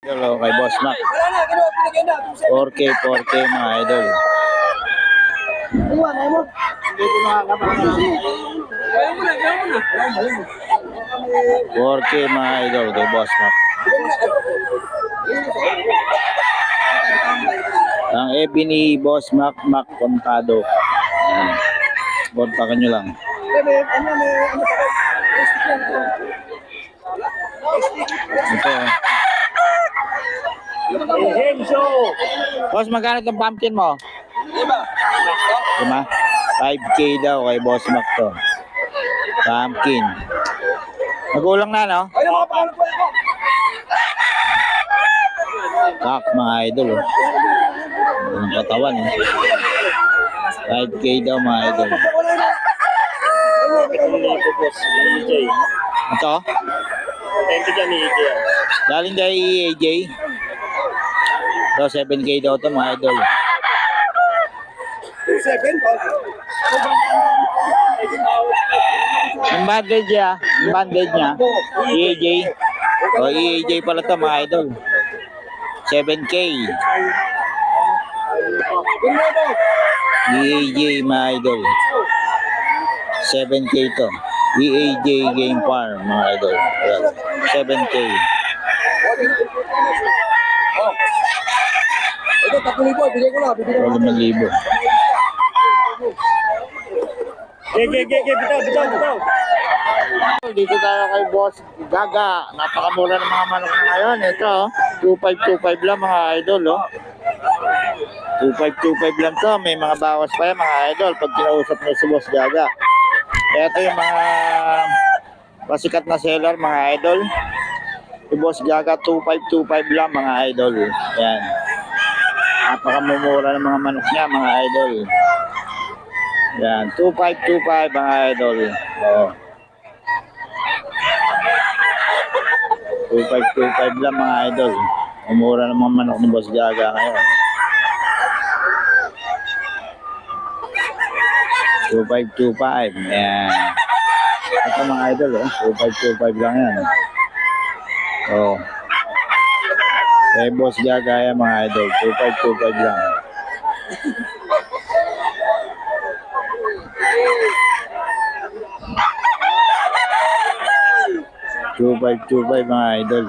Hello kay Boss Mac. 4K, 4K mga idol. 4K mga idol kay Boss Mac. Ang FB ni Boss Mac Contado. Kontakin nyo lang. Ito. Boss, magkano itong pumpkin mo? 5K daw kay Boss Mac to. Pumpkin. Magulang na, no? Kak, mga idol. Ang katawan, eh. 5K daw, mga idol. Ito? Galing kay AJ. So, 7K daw ito, mga idol. 7? Yung bandage niya, EAJ. O, EAJ pala ito, mga idol. 7K. EAJ, mga idol. 7K to. EAJ Game Farm, mga idol. 7K. Ito, 3,000. Bigay ko na. 5,000. Bitaw. Dito tayo kay Boss Gaga. Napakamura ng mga manok na ngayon. Ito, 2,525 lang, mga idol. 2,525 lang to. May mga bawas pa yan, mga idol, pag kinausap nyo si Boss Gaga. Ito yung mga pasikat na seller, mga idol. Si Boss Gaga, 2,525 lang, mga idol. Yan. Napakamumura ng mga manok niya, mga idol. Yan, 2,525, mga idol. 2,525 lang, mga idol. Umura ng mga manok ni Boss Gaga ngayon. 2,525. Yan. Ito, mga idol, 2,525 lang yan. Kay Boss Gaga yan, mga idol. 2,525 lang. $2,525, mga idol.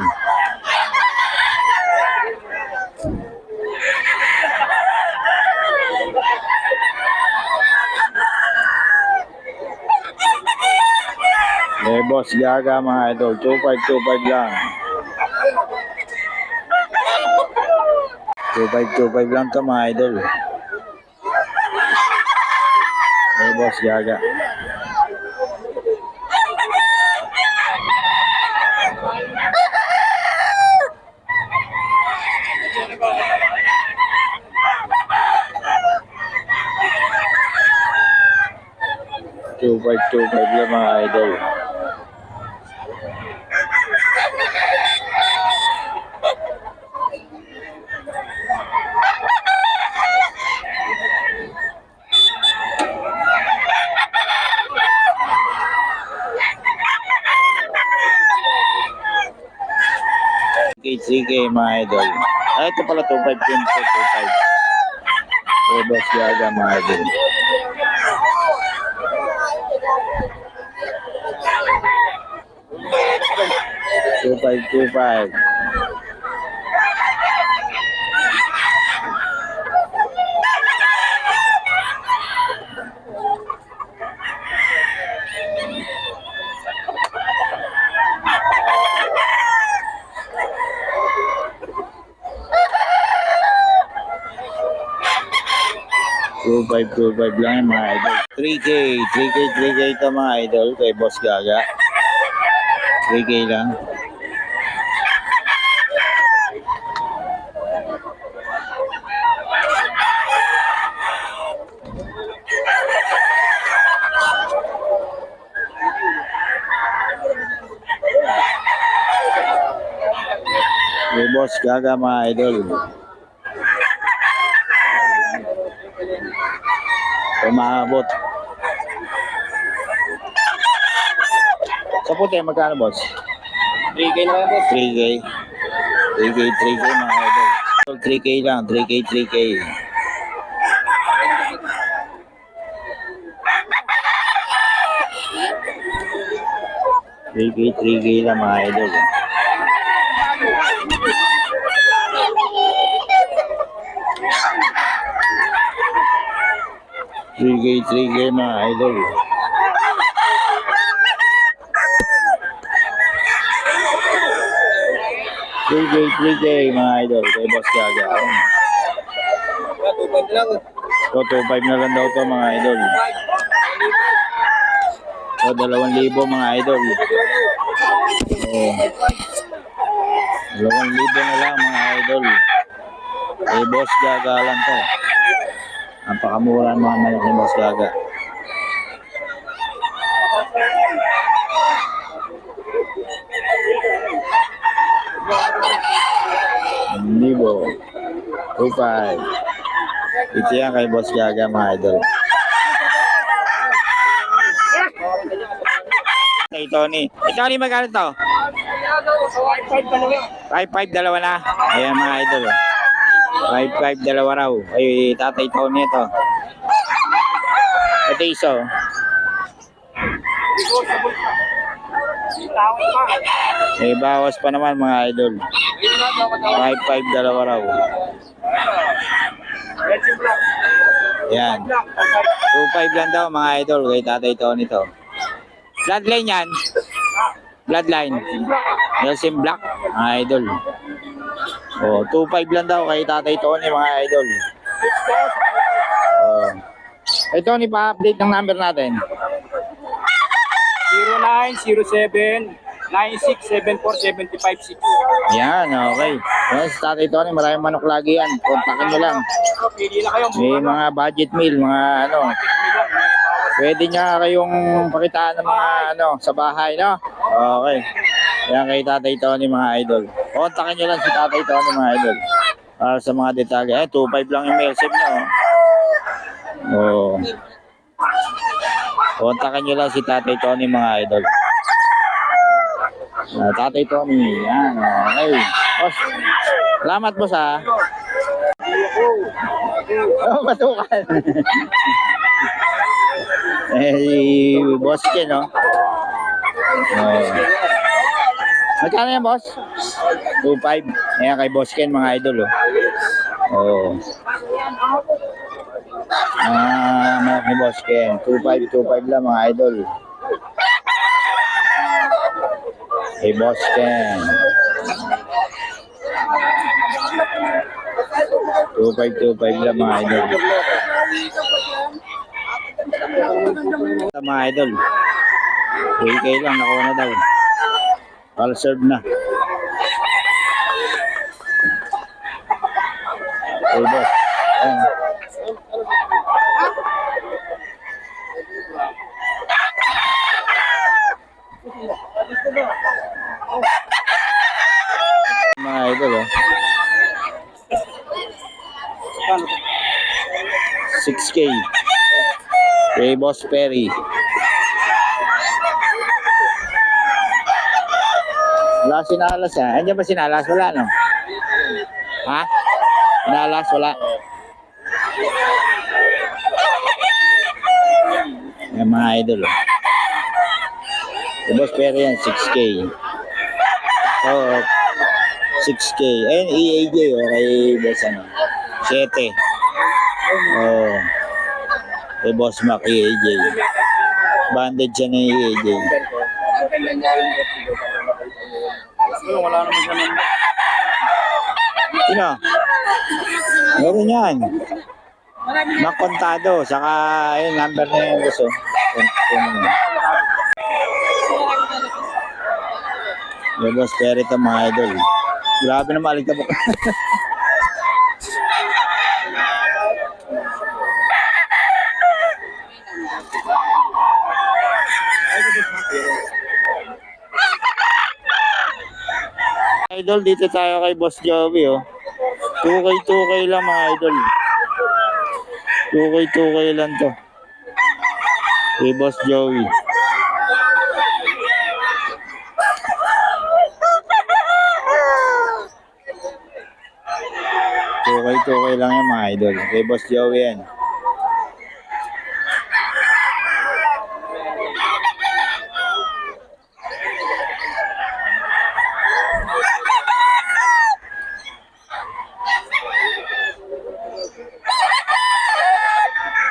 Boss Gaga, mga idol, 2,525 lang. 2,525 lang to, mga idol. Boss Gaga. $2,525 lang, mga idol. $3K, mga idol. Ito pala, 2,525. Boss Gaga, mga idol. $2,525. $2,525 lang yung mga idol. 3K ito, mga idol, kay Boss Gaga. 3K lang. Kay Boss Gaga, mga idol. Umabot. Sa puti, magkano, boss? 3K na lang, boss. 3K. 3K, 3K mga idol. 3K lang, 3K, 3K. Three K lang mga idol. Three K mga idol. Three K mga idol. Kay Boss Gaga. So, 2.5 na lang daw to mga idol. So, 2,000 mga idol. Oh. 2,000 na lang mga idol. Kay Boss Gaga lang to. Ang pakamura ng mga manok ni Boss Gaga. Libo. 2.5. Ito yan kay Boss Gaga mga idol. Kay Tony. Tony, magkano to? 5.5 dalawa na. Ayan mga idol. 5.5 dalawa raw. Ay, Tatay Tony ito. Ito iso. May bawas pa naman mga idol. 5.5 dalawa raw. Yan. 2.5 lang daw mga idol kay Tatay Tony to. Bloodline yan. Bloodline. Nelson Black mga idol. Oh, 2.5 lang daw kay Tatay Tony mga idol. Oh. Hey Tony, pa-update ng number natin. 0907-9674-756. Yan, okay. Yes, Tatay Tony, maraming manok lagi yan. Kontakin nyo lang. Pili na kayo. May mga budget meal, mga ano. Pwede niya kayong pakitaan ng mga ano sa bahay, no? Okay. Yan kay Tatay Tony mga idol. Kontakin nyo lang si Tatay Tony mga idol. Para sa mga detalye. 2.5 lang yung mail save nyo. Oh. Kontakin nyo lang si Tatay Tony mga idol. Tatay Tony. Yan. Okay. Boss. Salamat boss ha. Oh, matukan. Boss Ken, no? Magkano yan, boss? 2.5. Ayan kay Boss Ken, mga idol, oh. Mga kay Boss Ken. 2.5 lang, mga idol. Kay Boss Ken. 2.5 lang, mga idol. Mga idol. 3K lang, nakuha na daw. All served na. Okay, boss. Ayan. Mga idol, 6K. Kay Boss Perry. Wala sinalas ha. Andiyan ba sinalas? Wala, no? Ha? Sinalas? Wala. Yan mga idol. Kay Boss Perry yan, 6K. Oh, 6K. Ayun, EAJ, kay Boss, 7. Oh. Kay Boss Mac, EAJ. Banded siya ng EAJ. Wala naman siya naman. Sino? Meron yan. Makontado. Saka, ayun, number na yung gusto. Yung Boss Perry ito, mga idol. Grabe na maligtabok. Idol, dito tayo kay Boss Joey, 2K lang mga idol. 2K lang to. Kay Boss Joey. 2K lang yan mga idol. Kay Boss Joey yan.